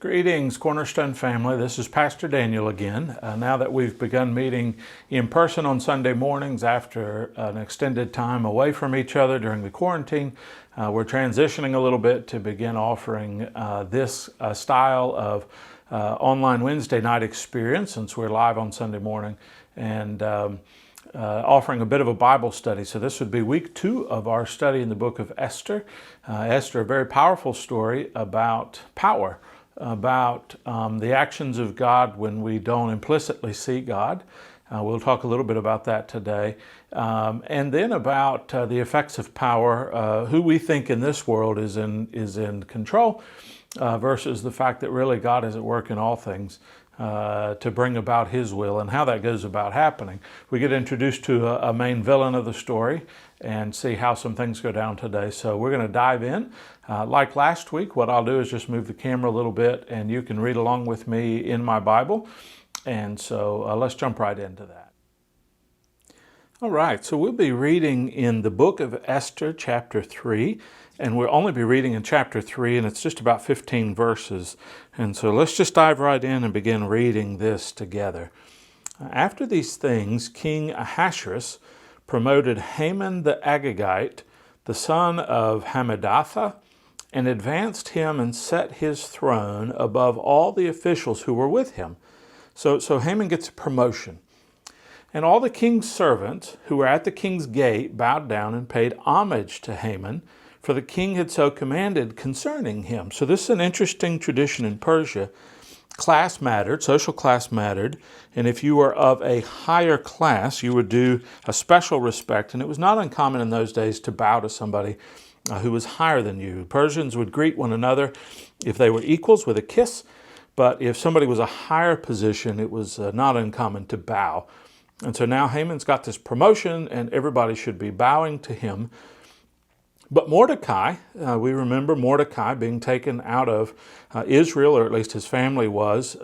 Greetings, Cornerstone family. This is Pastor Daniel again. Now that we've begun meeting in person on Sunday mornings after an extended time away from each other during the quarantine, we're transitioning a little bit to begin offering this style of online Wednesday night experience, since we're live on Sunday morning, and offering a bit of a Bible study. So this would be week 2 of our study in the Book of Esther. Esther, a very powerful story about power, about the actions of God when we don't implicitly see God. We'll talk a little bit about that today. And then about the effects of power, who we think in this world is in control, versus the fact that really God is at work in all things to bring about His will, and how that goes about happening. We get introduced to a main villain of the story and see how some things go down today. So we're going to dive in. Like last week, what I'll do is just move the camera a little bit and you can read along with me in my Bible. And so let's jump right into that. All right, so we'll be reading in the Book of Esther, chapter 3. And we'll only be reading in chapter 3, and it's just about 15 verses. And so let's just dive right in and begin reading this together. After these things, King Ahasuerus promoted Haman the Agagite, the son of Hammedatha, and advanced him and set his throne above all the officials who were with him. So Haman gets a promotion. And all the king's servants who were at the king's gate bowed down and paid homage to Haman, for the king had so commanded concerning him. So this is an interesting tradition in Persia. Class mattered, social class mattered, and if you were of a higher class, you would do a special respect, and it was not uncommon in those days to bow to somebody who was higher than you. Persians would greet one another if they were equals with a kiss, but if somebody was a higher position, it was not uncommon to bow. And so now Haman's got this promotion, and everybody should be bowing to him. But Mordecai, we remember Mordecai being taken out of Israel, or at least his family was,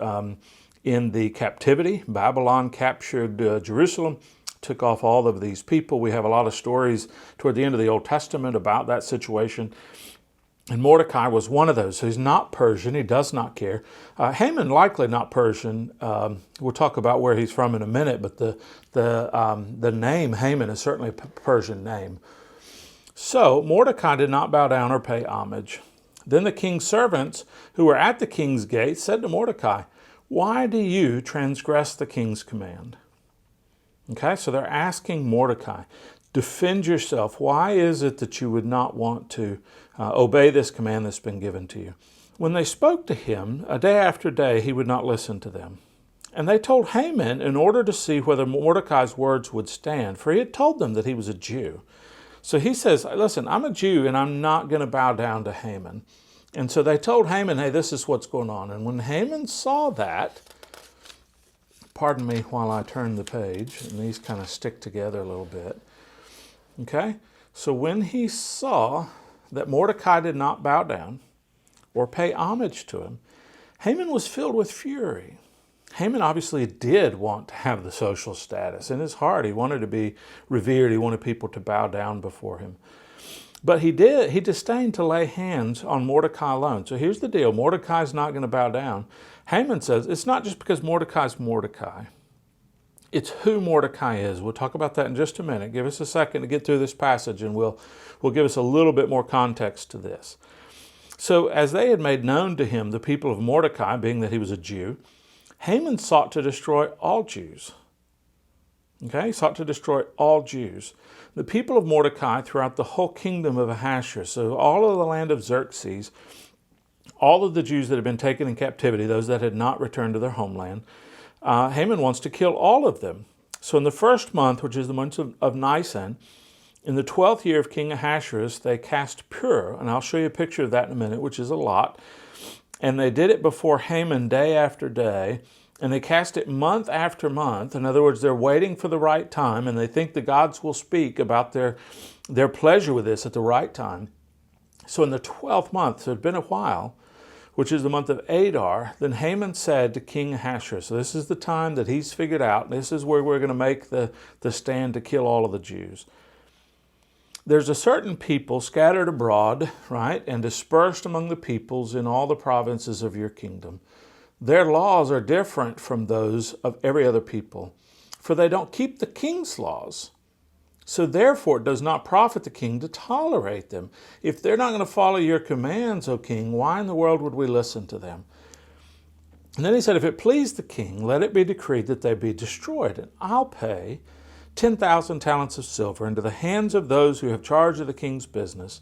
in the captivity. Babylon captured Jerusalem, took off all of these people. We have a lot of stories toward the end of the Old Testament about that situation. And Mordecai was one of those. So he's not Persian. He does not care. Haman, likely not Persian. We'll talk about where he's from in a minute, but the name Haman is certainly a Persian name. So Mordecai did not bow down or pay homage. Then the king's servants who were at the king's gate said to Mordecai, "Why do you transgress the king's command?" Okay, so they're asking Mordecai, defend yourself. Why is it that you would not want to obey this command that's been given to you? When they spoke to him, day after day, he would not listen to them. And they told Haman in order to see whether Mordecai's words would stand, for he had told them that he was a Jew. So he says, listen, I'm a Jew and I'm not going to bow down to Haman. And so they told Haman, hey, this is what's going on. And when Haman saw that, pardon me while I turn the page, and these kind of stick together a little bit. Okay, so when he saw that Mordecai did not bow down or pay homage to him, Haman was filled with fury. Haman obviously did want to have the social status. In his heart, he wanted to be revered. He wanted people to bow down before him. But he disdained to lay hands on Mordecai alone. So here's the deal. Mordecai's not going to bow down. Haman says it's not just because Mordecai's Mordecai. It's who Mordecai is. We'll talk about that in just a minute. Give us a second to get through this passage, and we'll give us a little bit more context to this. So as they had made known to him the people of Mordecai, being that he was a Jew, Haman sought to destroy all Jews. Okay, he sought to destroy all Jews. The people of Mordecai throughout the whole kingdom of Ahasuerus, so all of the land of Xerxes, all of the Jews that had been taken in captivity, those that had not returned to their homeland, Haman wants to kill all of them. So in the first month, which is the month of Nisan, in the 12th year of King Ahasuerus, they cast pur, and I'll show you a picture of that in a minute, which is a lot. And they did it before Haman day after day, and they cast it month after month. In other words, they're waiting for the right time, and they think the gods will speak about their pleasure with this at the right time. So in the 12th month, so it had been a while, which is the month of Adar, then Haman said to King Ahasuerus, so this is the time that he's figured out, this is where we're going to make the stand to kill all of the Jews. there's a certain people scattered abroad, right, and dispersed among the peoples in all the provinces of your kingdom. Their laws are different from those of every other people, for they don't keep the king's laws. So therefore it does not profit the king to tolerate them. If they're not going to follow your commands, O king, why in the world would we listen to them? And then he said, if it please the king, let it be decreed that they be destroyed, and I'll pay 10,000 talents of silver into the hands of those who have charge of the king's business,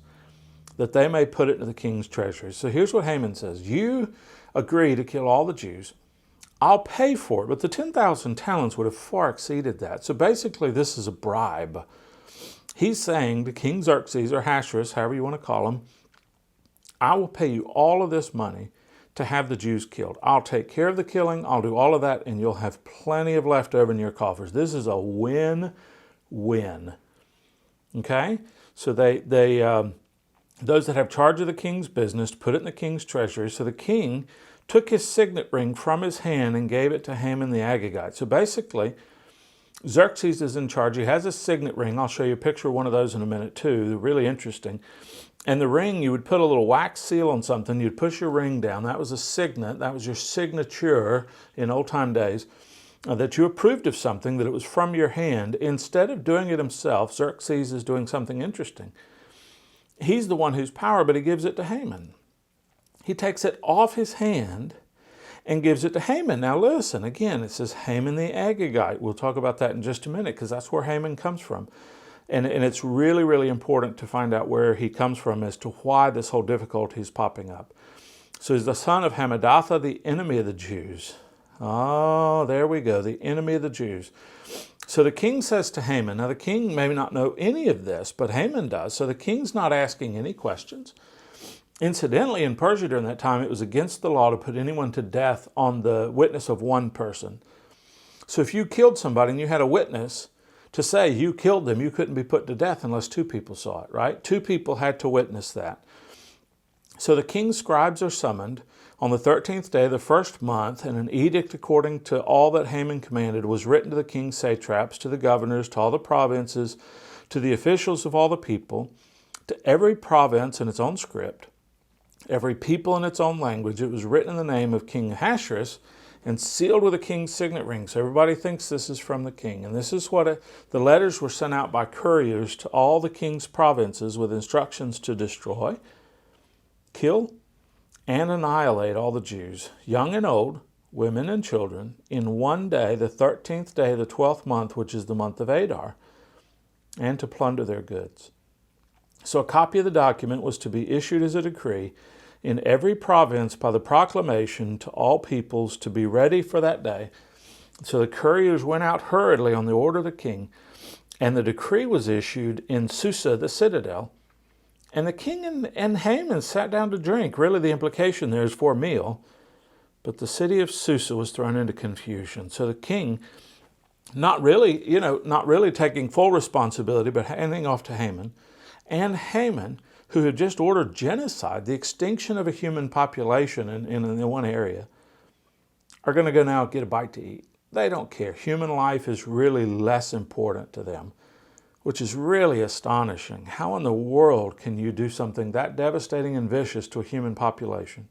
that they may put it into the king's treasury. So here's what Haman says. You agree to kill all the Jews. I'll pay for it. But the 10,000 talents would have far exceeded that. So basically this is a bribe. He's saying to King Xerxes or Ahasuerus, however you want to call him, I will pay you all of this money to have the Jews killed. I'll take care of the killing. I'll do all of that, and you'll have plenty of leftover in your coffers. This is a win-win. Okay? So those that have charge of the king's business put it in the king's treasury. So the king took his signet ring from his hand and gave it to Haman the Agagite. So basically, Xerxes is in charge. He has a signet ring. I'll show you a picture of one of those in a minute too. They're really interesting. And the ring, you would put a little wax seal on something. You'd push your ring down. That was a signet. That was your signature in old-time days, that you approved of something, that it was from your hand. Instead of doing it himself, Xerxes is doing something interesting. He's the one who's power, but he gives it to Haman. He takes it off his hand and gives it to Haman. Now listen, again, it says Haman the Agagite. We'll talk about that in just a minute because that's where Haman comes from. And it's really, really important to find out where he comes from as to why this whole difficulty is popping up. So he's the son of Hammedatha, the enemy of the Jews. Oh, there we go, the enemy of the Jews. So the king says to Haman, now the king may not know any of this, but Haman does. So the king's not asking any questions. Incidentally, in Persia during that time, it was against the law to put anyone to death on the witness of one person. So if you killed somebody and you had a witness to say you killed them, you couldn't be put to death unless two people saw it, right? Two people had to witness that. So the king's scribes are summoned on the 13th day of the first month, and an edict according to all that Haman commanded was written to the king's satraps, to the governors, to all the provinces, to the officials of all the people, to every province in its own script, every people in its own language. It was written in the name of King Ahasuerus and sealed with a king's signet ring. So everybody thinks this is from the king. And this is what the letters were sent out by couriers to all the king's provinces with instructions to destroy, kill, and annihilate all the Jews, young and old, women and children, in one day, the 13th day of the 12th month, which is the month of Adar, and to plunder their goods. So a copy of the document was to be issued as a decree in every province by the proclamation to all peoples to be ready for that day. So the couriers went out hurriedly on the order of the king, and the decree was issued in Susa, the citadel. And the king and Haman sat down to drink. Really, the implication there is for a meal. But the city of Susa was thrown into confusion. So the king, not really taking full responsibility, but handing off to Haman. And Haman, who had just ordered genocide, the extinction of a human population in one area, are going to go now get a bite to eat. They don't care. Human life is really less important to them, which is really astonishing. How in the world can you do something that devastating and vicious to a human population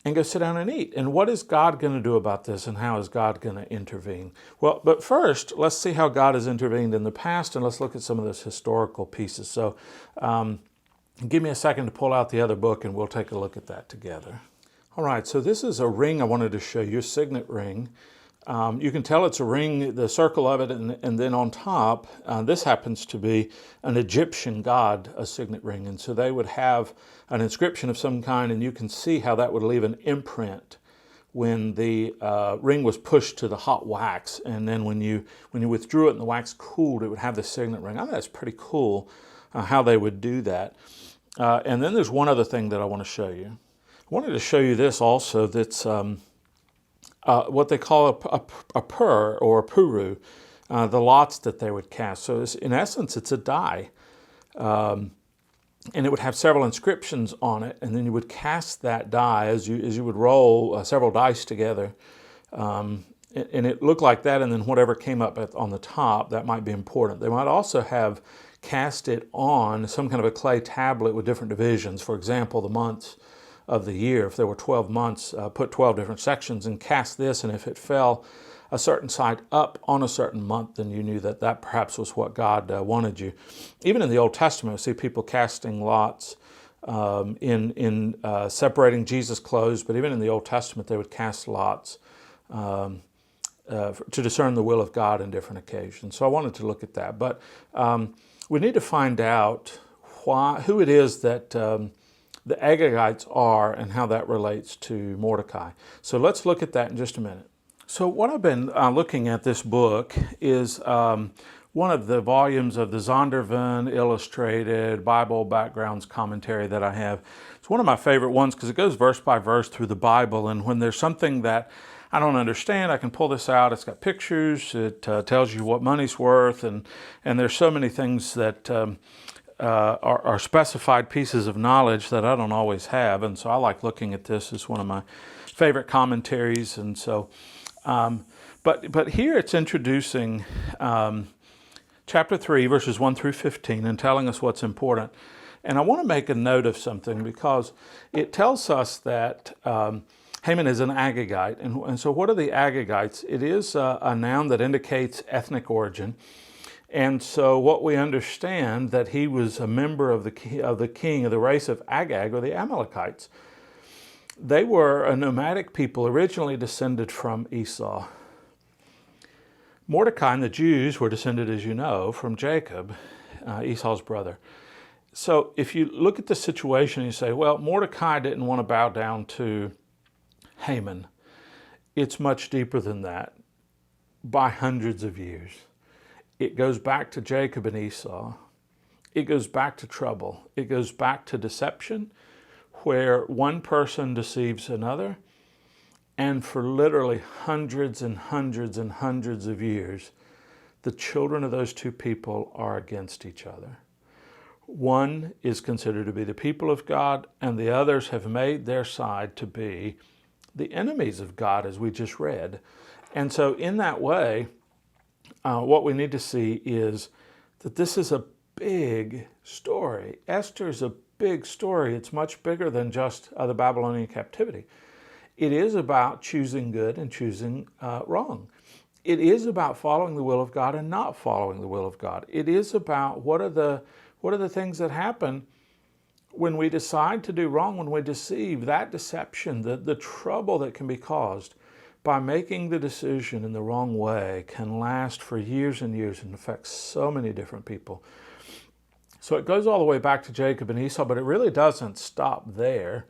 and go sit down and eat? And what is God going to do about this, and how is God going to intervene? Well, but first, let's see how God has intervened in the past, and let's look at some of those historical pieces. So give me a second to pull out the other book, and we'll take a look at that together. All right, so this is a ring I wanted to show you, a signet ring. You can tell it's a ring, the circle of it, and then on top, this happens to be an Egyptian god, a signet ring. And so they would have an inscription of some kind, and you can see how that would leave an imprint when the ring was pushed to the hot wax. And then when you withdrew it and the wax cooled, it would have the signet ring. I think that's pretty cool how they would do that. And then there's one other thing that I want to show you. I wanted to show you this also that's what they call a pur or a puru, the lots that they would cast. So in essence, it's a die. And it would have several inscriptions on it, and then you would cast that die as you would roll several dice together. And it looked like that, and then whatever came up on the top, that might be important. They might also have cast it on some kind of a clay tablet with different divisions. For example, the months of the year, if there were 12 months, put 12 different sections and cast this, and if it fell a certain side up on a certain month, then you knew that that perhaps was what God wanted you. Even in the Old Testament, we see people casting lots in separating Jesus' clothes, but even in the Old Testament, they would cast lots to discern the will of God in different occasions. So I wanted to look at that. But we need to find out who it is that the Agagites are and how that relates to Mordecai. So let's look at that in just a minute. So what I've been looking at this book is one of the volumes of the Zondervan Illustrated Bible Backgrounds Commentary that I have. It's one of my favorite ones because it goes verse by verse through the Bible, and when there's something that I don't understand, I can pull this out. It's got pictures, it tells you what money's worth, and there's so many things that are specified pieces of knowledge that I don't always have, and so I like looking at this as one of my favorite commentaries. And so but here it's introducing chapter 3, verses 1 through 15, and telling us what's important. And I want to make a note of something because it tells us that Haman is an Agagite. And so what are the Agagites? It is a noun that indicates ethnic origin. And so what we understand that he was a member of the king of the race of Agag, or the Amalekites. They were a nomadic people originally descended from Esau. Mordecai and the Jews were descended, as you know, from Jacob, Esau's brother. So if you look at the situation and you say, well, Mordecai didn't want to bow down to Haman. It's much deeper than that by hundreds of years. It goes back to Jacob and Esau. It goes back to trouble. It goes back to deception, where one person deceives another, and for literally hundreds and hundreds and hundreds of years, the children of those two people are against each other. One is considered to be the people of God, and the others have made their side to be the enemies of God, as we just read. And so in that way, what we need to see is that this is a big story. Esther is a big story. It's much bigger than just the Babylonian captivity. It is about choosing good and choosing wrong. It is about following the will of God and not following the will of God. It is about what are the things that happen when we decide to do wrong, when we deceive. That deception, the trouble that can be caused by making the decision in the wrong way can last for years and years and affect so many different people. So it goes all the way back to Jacob and Esau, but it really doesn't stop there.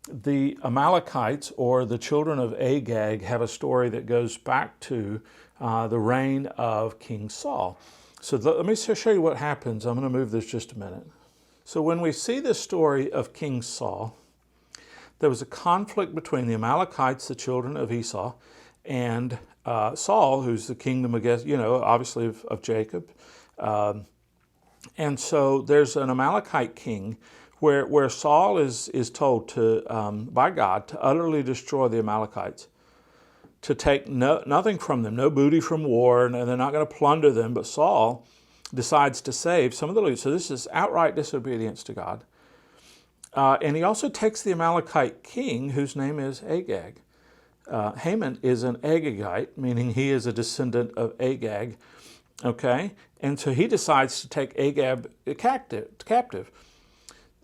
The Amalekites, or the children of Agag, have a story that goes back to the reign of King Saul. So let me show you what happens. I'm going to move this just a minute. So when we see the story of King Saul, there was a conflict between the Amalekites, the children of Esau, and Saul, who's the kingdom, I guess, obviously of Jacob. And so there's an Amalekite king where Saul is told to by God to utterly destroy the Amalekites, to take nothing from them, no booty from war, and they're not going to plunder them. But Saul decides to save some of the loot. So this is outright disobedience to God. And he also takes the Amalekite king, whose name is Agag. Haman is an Agagite, meaning he is a descendant of Agag. Okay? And so he decides to take Agag captive.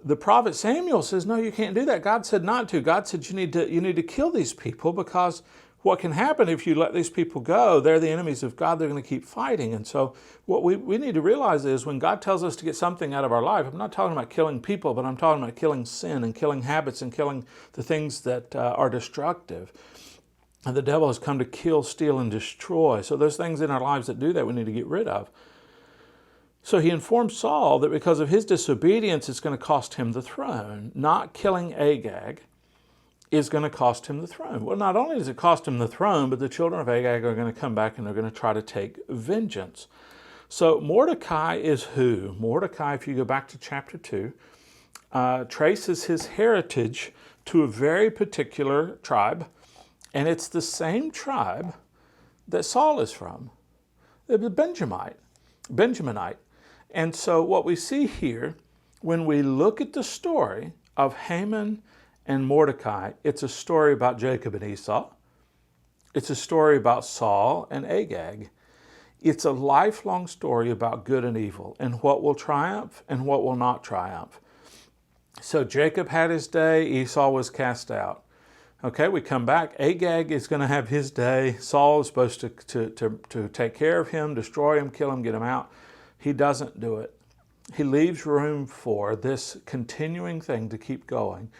The prophet Samuel says, no, you can't do that. God said not to. God said you need to kill these people, because what can happen if you let these people go, they're the enemies of God. They're going to keep fighting. And so what we need to realize is when God tells us to get something out of our life, I'm not talking about killing people, but I'm talking about killing sin and killing habits and killing the things that are destructive. And the devil has come to kill, steal, and destroy. So those things in our lives that do that, we need to get rid of. So he informed Saul that because of his disobedience, it's going to cost him the throne. Not killing Agag is going to cost him the throne. Well, not only does it cost him the throne, but the children of Agag are going to come back and they're going to try to take vengeance. So Mordecai is who? Mordecai, if you go back to chapter 2, traces his heritage to a very particular tribe, and it's the same tribe that Saul is from, the Benjaminite. And so what we see here, when we look at the story of Haman and Mordecai, it's a story about Jacob and Esau. It's a story about Saul and Agag. It's a lifelong story about good and evil and what will triumph and what will not triumph. So Jacob had his day, Esau was cast out. Okay, we come back. Agag is going to have his day. Saul is supposed to take care of him, destroy him, kill him, get him out. He doesn't do it. He leaves room for this continuing thing to keep going.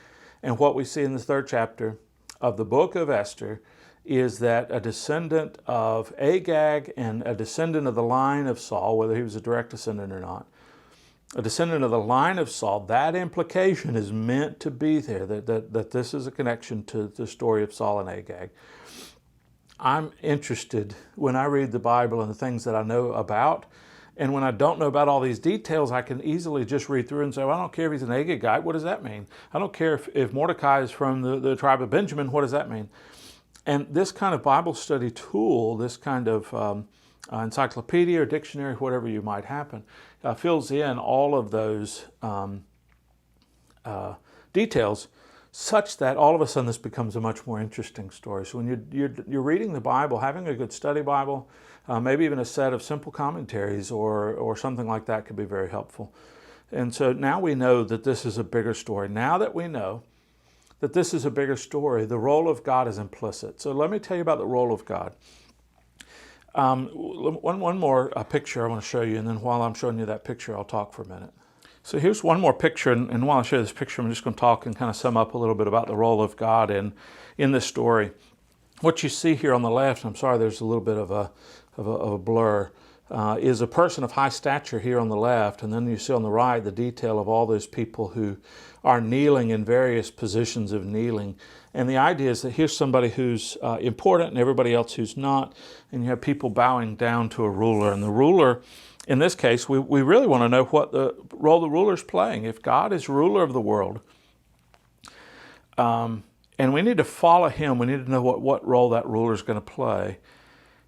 And what we see in the 3rd chapter of the book of Esther is that a descendant of Agag and a descendant of the line of Saul, whether he was a direct descendant or not, a descendant of the line of Saul, that implication is meant to be there, that this is a connection to the story of Saul and Agag. I'm interested when I read the Bible and the things that I know about, and when I don't know about all these details, I can easily just read through and say, well, I don't care if he's an Agagite, what does that mean? I don't care if Mordecai is from the tribe of Benjamin, what does that mean? And this kind of Bible study tool, this kind of encyclopedia or dictionary, whatever you might happen, fills in all of those details such that all of a sudden this becomes a much more interesting story. So when you're reading the Bible, having a good study Bible, maybe even a set of simple commentaries or something like that could be very helpful. And so now we know that this is a bigger story. Now that we know that this is a bigger story, the role of God is implicit. So let me tell you about the role of God. One more picture I want to show you, and then while I'm showing you that picture, I'll talk for a minute. So here's one more picture, and while I show you this picture, I'm just going to talk and kind of sum up a little bit about the role of God in this story. What you see here on the left, I'm sorry there's a little bit of a blur, is a person of high stature here on the left, and then you see on the right the detail of all those people who are kneeling in various positions of kneeling. And the idea is that here's somebody who's important and everybody else who's not, and you have people bowing down to a ruler. And the ruler, in this case, we really want to know what the role the ruler's playing. If God is ruler of the world, and we need to follow him, we need to know what role that ruler is going to play.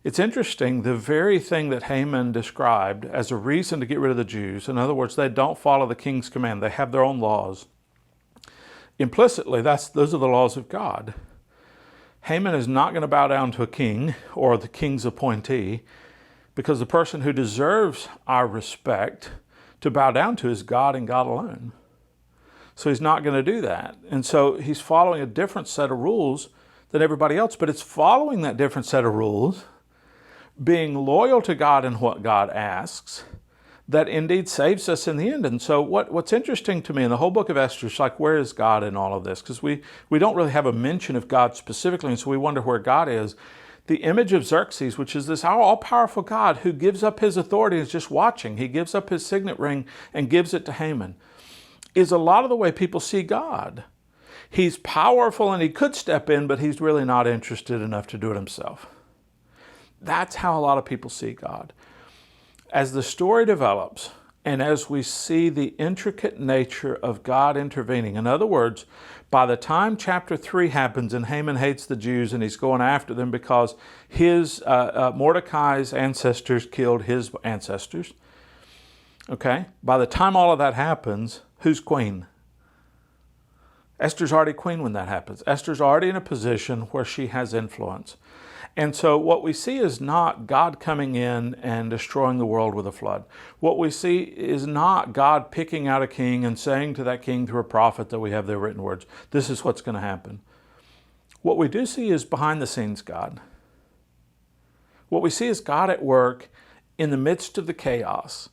It's interesting, the very thing that Haman described as a reason to get rid of the Jews, in other words, they don't follow the king's command, they have their own laws. Implicitly, those are the laws of God. Haman is not going to bow down to a king or the king's appointee, because the person who deserves our respect to bow down to is God and God alone. So he's not going to do that. And so he's following a different set of rules than everybody else, but it's following that different set of rules, being loyal to God and what God asks, that indeed saves us in the end. And so what's interesting to me in the whole book of Esther is like, where is God in all of this? Because we don't really have a mention of God specifically, and so we wonder where God is. The image of Xerxes, which is this all-powerful God who gives up his authority and is just watching. He gives up his signet ring and gives it to Haman, is a lot of the way people see God. He's powerful and he could step in, but he's really not interested enough to do it himself. That's how a lot of people see God. As the story develops, and as we see the intricate nature of God intervening, in other words, by the time chapter 3 happens and Haman hates the Jews and he's going after them because his Mordecai's ancestors killed his ancestors, okay? By the time all of that happens, who's queen? Esther's already queen when that happens. Esther's already in a position where she has influence. And so what we see is not God coming in and destroying the world with a flood. What we see is not God picking out a king and saying to that king through a prophet that we have their written words, this is what's going to happen. What we do see is behind the scenes God. What we see is God at work in the midst of the chaos.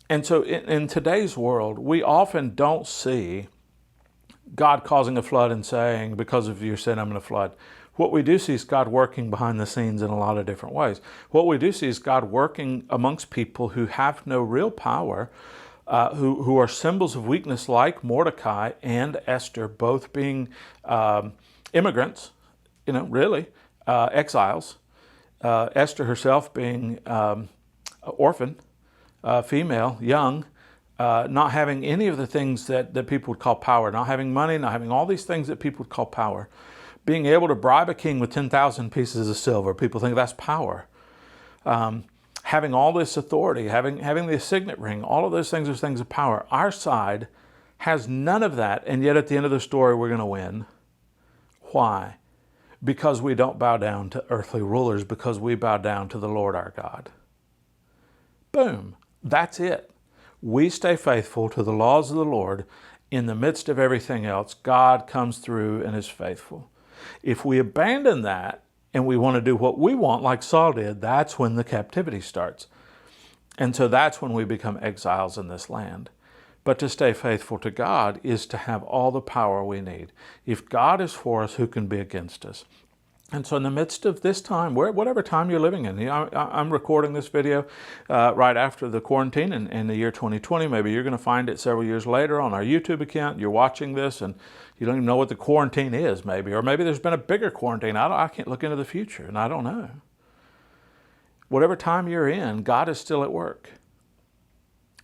And so in today's world, we often don't see God causing a flood and saying, because of your sin, I'm going to flood. What we do see is God working behind the scenes in a lot of different ways. What we do see is God working amongst people who have no real power, who are symbols of weakness, like Mordecai and Esther, both being immigrants, exiles. Esther herself being orphan, female, young, not having any of the things that people would call power, not having money, not having all these things that people would call power. Being able to bribe a king with 10,000 pieces of silver, people think that's power. having all this authority, having the signet ring, all of those things are things of power. Our side has none of that, and yet at the end of the story, we're going to win. Why? Because we don't bow down to earthly rulers, because we bow down to the Lord our God. Boom. That's it. We stay faithful to the laws of the Lord. In the midst of everything else, God comes through and is faithful. If we abandon that and we want to do what we want, like Saul did, that's when the captivity starts. And so that's when we become exiles in this land. But to stay faithful to God is to have all the power we need. If God is for us, who can be against us? And so in the midst of this time, whatever time you're living in, I'm recording this video right after the quarantine in the year 2020. Maybe you're going to find it several years later on our YouTube account. You're watching this and you don't even know what the quarantine is, maybe. Or maybe there's been a bigger quarantine. I can't look into the future, and I don't know. Whatever time you're in, God is still at work.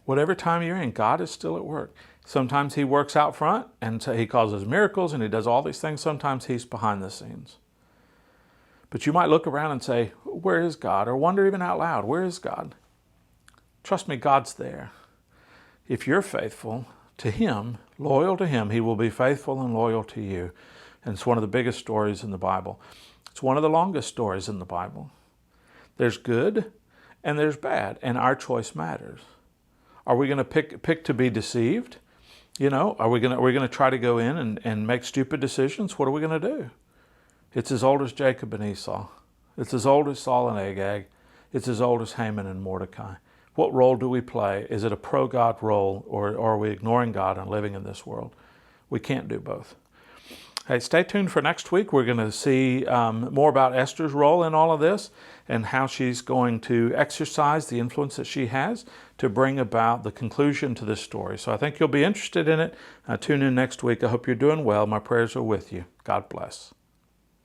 Whatever time you're in, God is still at work. Sometimes he works out front, and so he causes miracles, and he does all these things. Sometimes he's behind the scenes. But you might look around and say, where is God? Or wonder even out loud, where is God? Trust me, God's there. If you're faithful to him, loyal to him, he will be faithful and loyal to you. And it's one of the biggest stories in the Bible. It's one of the longest stories in the Bible. There's good and there's bad, and our choice matters. Are we going to pick to be deceived? Are we going to try to go in and make stupid decisions? What are we going to do? It's as old as Jacob and Esau. It's as old as Saul and Agag. It's as old as Haman and Mordecai. What role do we play? Is it a pro-God role, or are we ignoring God and living in this world? We can't do both. Hey, stay tuned for next week. We're going to see more about Esther's role in all of this and how she's going to exercise the influence that she has to bring about the conclusion to this story. So I think you'll be interested in it. Tune in next week. I hope you're doing well. My prayers are with you. God bless.